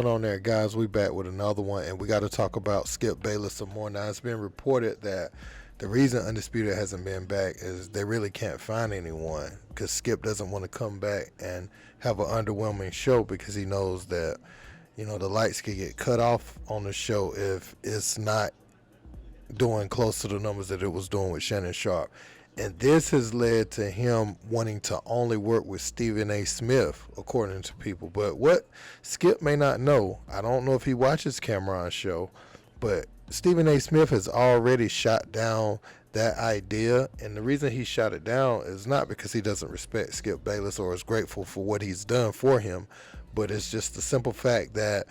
going on there, guys? We back with another one, and we got to talk about Skip Bayless some more. Now, it's been reported that the reason Undisputed hasn't been back is they really can't find anyone because Skip doesn't want to come back and have an underwhelming show because he knows that, the lights could get cut off on the show if it's not doing close to the numbers that it was doing with Shannon Sharpe. And this has led to him wanting to only work with Stephen A. Smith, according to people. But what Skip may not know, I don't know if he watches Cameron's show, but Stephen A. Smith has already shot down that idea. And the reason he shot it down is not because he doesn't respect Skip Bayless or is grateful for what he's done for him, but it's just the simple fact that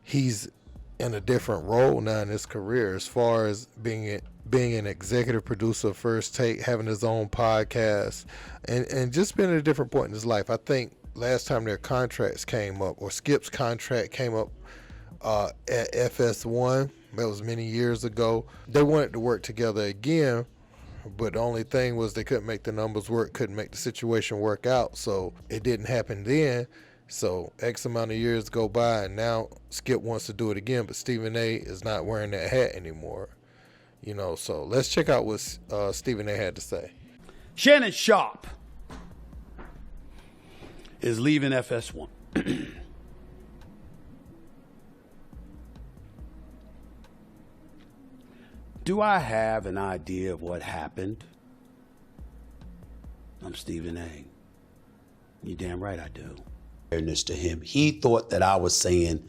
he's in a different role now in his career as far as being an executive producer of First Take, having his own podcast, and just being at a different point in his life. I think last time their contracts came up, or Skip's contract came up at FS1, that was many years ago. They wanted to work together again, but the only thing was they couldn't make the numbers work, couldn't make the situation work out, so it didn't happen then. So X amount of years go by, and now Skip wants to do it again, but Stephen A. is not wearing that hat anymore. So let's check out what Stephen A. had to say. Shannon Sharpe is leaving FS1. Do I have an idea of what happened? I'm Stephen A. You're damn right I do. Fairness to him, he thought that I was saying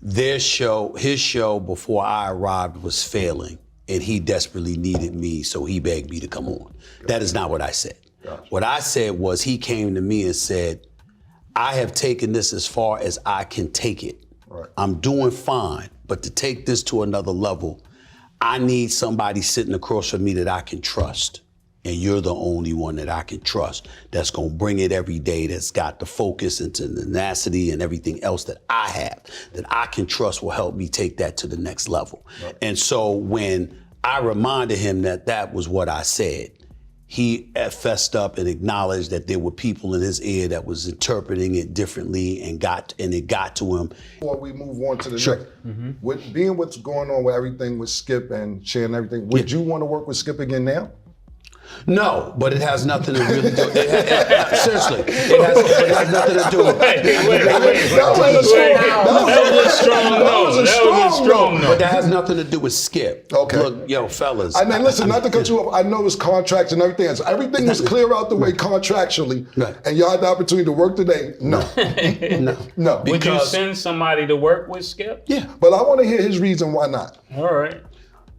his show before I arrived was failing, and he desperately needed me, so he begged me to come on. That is not what I said. Gotcha. What I said was he came to me and said, I have taken this as far as I can take it. Right. I'm doing fine, but to take this to another level, I need somebody sitting across from me that I can trust. And you're the only one that I can trust that's going to bring it every day, that's got the focus and tenacity and everything else that I have, that I can trust will help me take that to the next level. Right. And so when I reminded him that that was what I said, he fessed up and acknowledged that there were people in his ear that was interpreting it differently and it got to him. Before we move on to the next, with being what's going on with everything with Skip and sharing everything, would you want to work with Skip again now? No, but it has nothing to really do. Seriously, it has nothing to do. That was a strong no. But that has nothing to do with Skip. Okay. Look, fellas. I mean, listen, not to cut you off. I know it's contracts and everything. So everything was clear out the way contractually, and y'all had the opportunity to work today. No. No. Would you send somebody to work with Skip? Yeah, but I want to hear his reason why not. All right.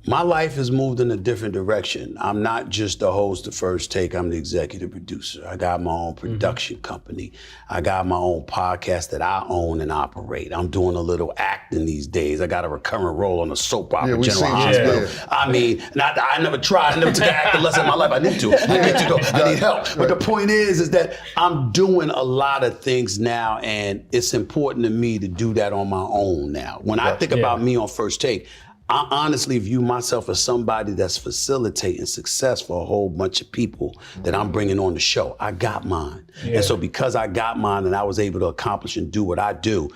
My life has moved in a different direction. I'm not just the host of First Take, I'm the executive producer. I got my own production company. I got my own podcast that I own and operate. I'm doing a little acting these days. I got a recurrent role on a soap opera, General Hospital. Yeah. I mean, I never tried, I never took an acting lesson in my life. I need to. I need help. But the point is that I'm doing a lot of things now, and it's important to me to do that on my own now. When I think about me on First Take, I honestly view myself as somebody that's facilitating success for a whole bunch of people that I'm bringing on the show. I got mine. Yeah. And so because I got mine and I was able to accomplish and do what I do,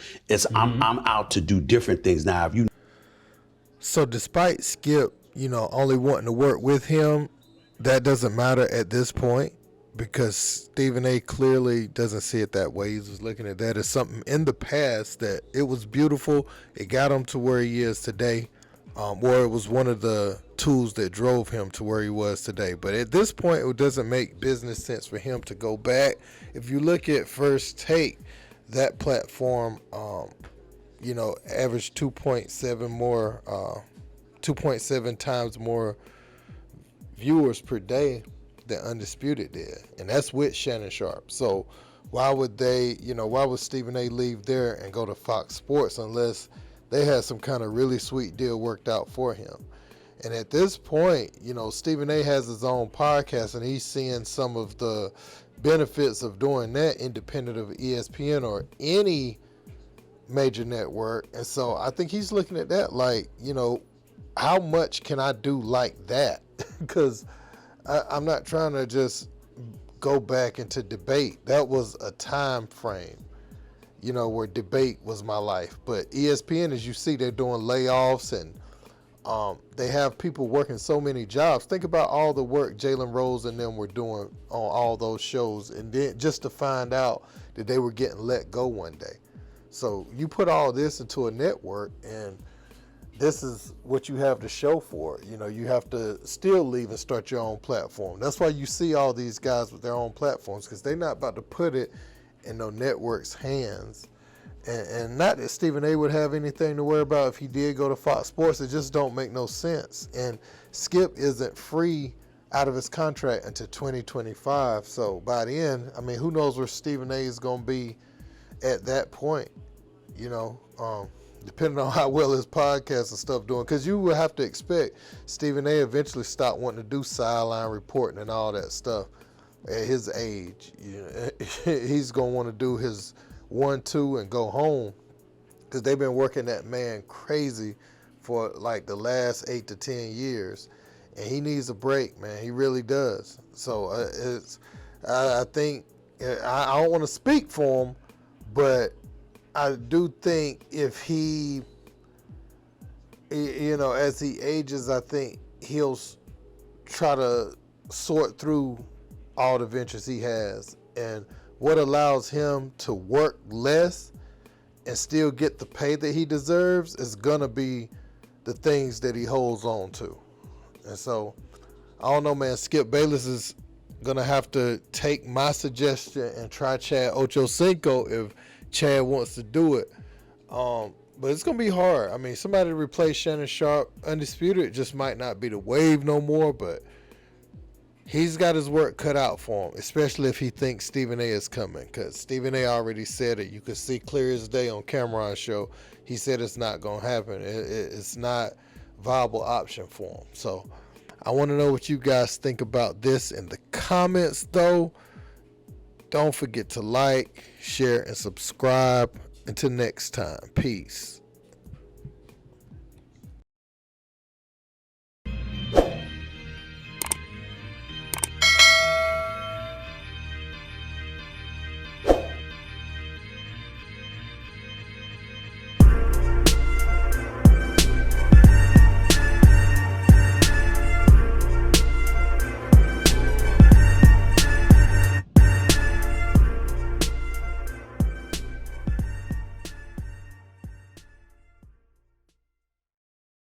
I'm out to do different things now. So despite Skip, only wanting to work with him, that doesn't matter at this point because Stephen A. clearly doesn't see it that way. He's just looking at that as something in the past that it was beautiful. It got him to where he is today. Or it was one of the tools that drove him to where he was today. But at this point, it doesn't make business sense for him to go back. If you look at First Take, that platform, averaged 2.7 times more viewers per day than Undisputed did. And that's with Shannon Sharpe. So why would Stephen A. leave there and go to Fox Sports unless they had some kind of really sweet deal worked out for him? And at this point, Stephen A. has his own podcast, and he's seeing some of the benefits of doing that independent of ESPN or any major network. And so I think he's looking at that like, how much can I do like that? Because I'm not trying to just go back into debate. That was a time frame. where debate was my life. But ESPN, as you see, they're doing layoffs, and they have people working so many jobs. Think about all the work Jalen Rose and them were doing on all those shows, and then just to find out that they were getting let go one day. So you put all this into a network, and this is what you have to show for it. You have to still leave and start your own platform. That's why you see all these guys with their own platforms, because they're not about to put it in no network's hands. And not that Stephen A would have anything to worry about if he did go to Fox Sports. It just don't make no sense. And Skip isn't free out of his contract until 2025. So by the end, who knows where Stephen A is going to be at that point, depending on how well his podcast and stuff doing. Because you would have to expect Stephen A eventually stop wanting to do sideline reporting and all that stuff at his age. He's going to want to do his 1-2 and go home, because they've been working that man crazy for like the last 8 to 10 years, and he needs a break, man. He really does. So I think, I don't want to speak for him, but I do think if he, as he ages, I think he'll try to sort through all the ventures he has, and what allows him to work less and still get the pay that he deserves is going to be the things that he holds on to. And so, I don't know, man. Skip Bayless is going to have to take my suggestion and try Chad Ochocinco if Chad wants to do it. But it's going to be hard. Somebody to replace Shannon Sharpe, Undisputed, just might not be the wave no more, but he's got his work cut out for him, especially if he thinks Stephen A is coming, because Stephen A already said it. You could see clear as day on Cameron's show. He said it's not going to happen. It's not a viable option for him. So I want to know what you guys think about this in the comments, though. Don't forget to like, share, and subscribe. Until next time, peace.